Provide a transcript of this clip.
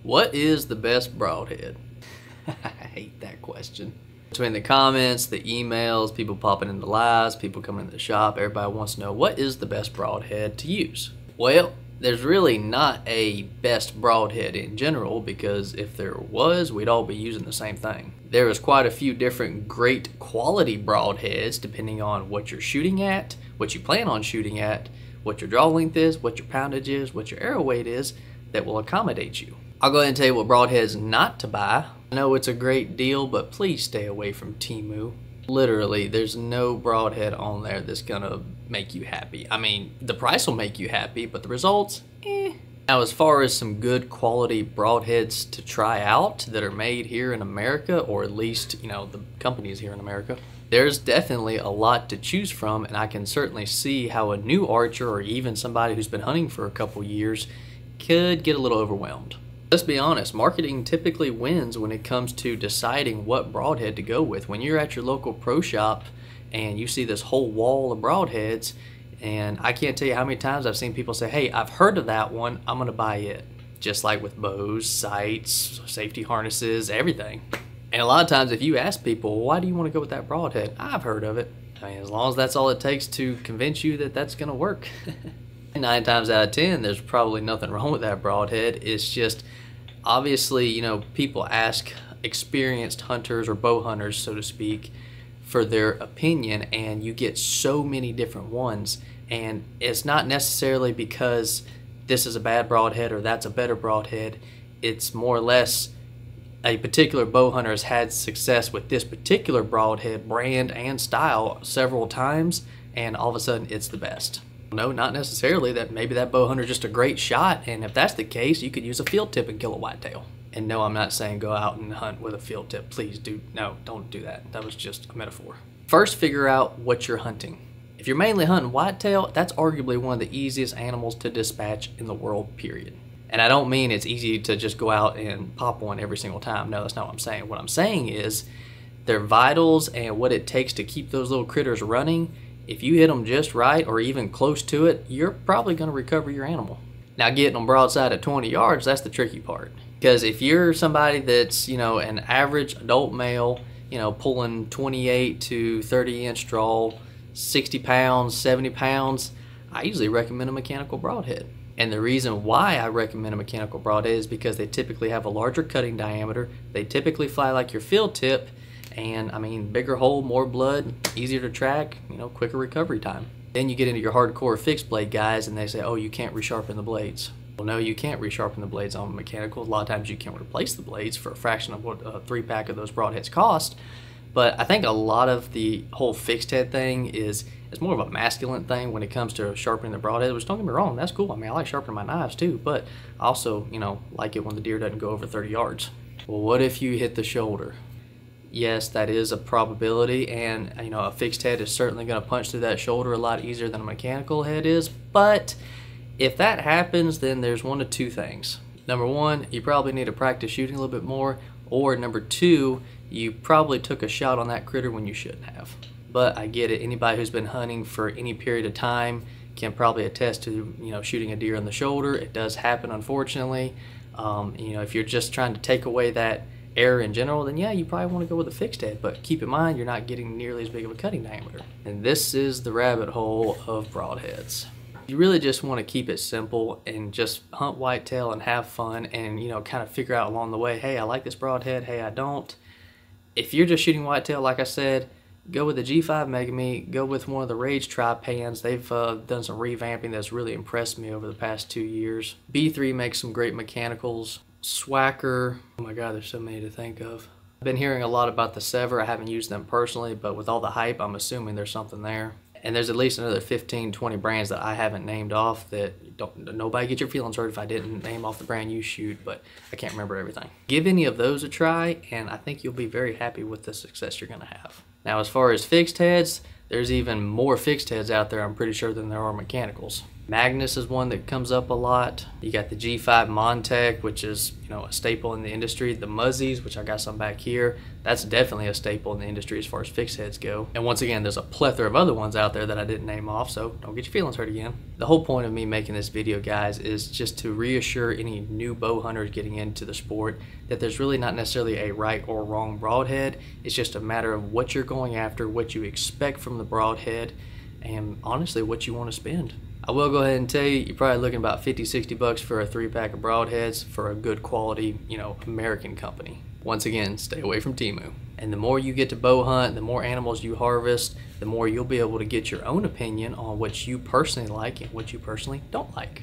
What is the best broadhead? I hate that question. Between the comments, the emails, people popping in the lives, people coming to the shop, everybody wants to know what is the best broadhead to use. Well, there's really not a best broadhead in general, because if there was, we'd all be using the same thing. There is quite a few different great quality broadheads depending on what you're shooting at, what you plan on shooting at, what your draw length is, what your poundage is, what your arrow weight is, that will accommodate you. I'll go ahead and tell you what broadheads not to buy. I know it's a great deal, but please stay away from Temu. Literally, there's no broadhead on there that's gonna make you happy. I mean, the price will make you happy, but the results, eh. Now, as far as some good quality broadheads to try out that are made here in America, or at least, the companies here in America, there's definitely a lot to choose from, and I can certainly see how a new archer, or even somebody who's been hunting for a couple years, could get a little overwhelmed. Let's be honest, marketing typically wins when it comes to deciding what broadhead to go with. When you're at your local pro shop and you see this whole wall of broadheads, and I can't tell you how many times I've seen people say, hey, I've heard of that one, I'm gonna buy it. Just like with bows, sights, safety harnesses, everything. And a lot of times if you ask people, why do you want to go with that broadhead? I've heard of it. I mean, as long as that's all it takes to convince you that that's gonna work. 9 times out of 10, there's probably nothing wrong with that broadhead. It's just, obviously, people ask experienced hunters or bow hunters, so to speak, for their opinion, and you get so many different ones. And it's not necessarily because this is a bad broadhead or that's a better broadhead. It's more or less a particular bow hunter has had success with this particular broadhead brand and style several times, and all of a sudden it's the best. No, not necessarily. That maybe that bow hunter is just a great shot, and if that's the case, you could use a field tip and kill a whitetail. And no, I'm not saying go out and hunt with a field tip. Please do. No, don't do that. That was just a metaphor. First, figure out what you're hunting. If you're mainly hunting whitetail, that's arguably one of the easiest animals to dispatch in the world, period. And I don't mean it's easy to just go out and pop one every single time. No, that's not what I'm saying. What I'm saying is their vitals and what it takes to keep those little critters running, if you hit them just right or even close to it, you're probably going to recover your animal. Now, getting them broadside at 20 yards, that's the tricky part. Because if you're somebody that's, an average adult male, pulling 28 to 30 inch draw, 60 pounds, 70 pounds, I usually recommend a mechanical broadhead. And the reason why I recommend a mechanical broadhead is because they typically have a larger cutting diameter, they typically fly like your field tip, and I mean, bigger hole, more blood, easier to track, quicker recovery time. Then you get into your hardcore fixed blade guys and they say, oh, you can't resharpen the blades. Well, no, you can't resharpen the blades on mechanical. A lot of times you can replace the blades for a fraction of what a 3-pack of those broadheads cost. But I think a lot of the whole fixed head thing is more of a masculine thing when it comes to sharpening the broadhead, which don't get me wrong, that's cool. I mean, I like sharpening my knives too, but I also, like it when the deer doesn't go over 30 yards. Well, what if you hit the shoulder? Yes, that is a probability, and a fixed head is certainly going to punch through that shoulder a lot easier than a mechanical head is. But if that happens, then there's one of two things. Number one, you probably need to practice shooting a little bit more, or number two, you probably took a shot on that critter when you shouldn't have. But I get it. Anybody who's been hunting for any period of time can probably attest to shooting a deer in the shoulder. It does happen, unfortunately. If you're just trying to take away that error in general, then yeah, you probably want to go with a fixed head, but keep in mind you're not getting nearly as big of a cutting diameter. And this is the rabbit hole of broadheads. You really just want to keep it simple and just hunt whitetail and have fun and kind of figure out along the way, hey, I like this broadhead, hey, I don't. If you're just shooting whitetail, like I said, go with the G5 Megami, go with one of the Rage tri-pans. They've done some revamping that's really impressed me over the past 2 years. B3 makes some great mechanicals. Swacker, oh my god, there's so many to think of. I've been hearing a lot about the Sever. I haven't used them personally, but with all the hype, I'm assuming there's something there. And there's at least another 15, 20 brands that I haven't named off that nobody get your feelings hurt if I didn't name off the brand you shoot, but I can't remember everything. Give any of those a try, and I think you'll be very happy with the success you're gonna have. Now, as far as fixed heads, there's even more fixed heads out there, I'm pretty sure, than there are mechanicals. Magnus is one that comes up a lot. You got the G5 Montec, which is, a staple in the industry. The Muzzies, which I got some back here, that's definitely a staple in the industry as far as fixed heads go. And once again, there's a plethora of other ones out there that I didn't name off, so don't get your feelings hurt again. The whole point of me making this video, guys, is just to reassure any new bow hunters getting into the sport that there's really not necessarily a right or wrong broadhead. It's just a matter of what you're going after, what you expect from the broadhead, and honestly, what you want to spend. I will go ahead and tell you, you're probably looking about 50-60 bucks for a 3-pack of broadheads for a good quality, American company. Once again, stay away from Temu. And the more you get to bow hunt, the more animals you harvest, the more you'll be able to get your own opinion on what you personally like and what you personally don't like.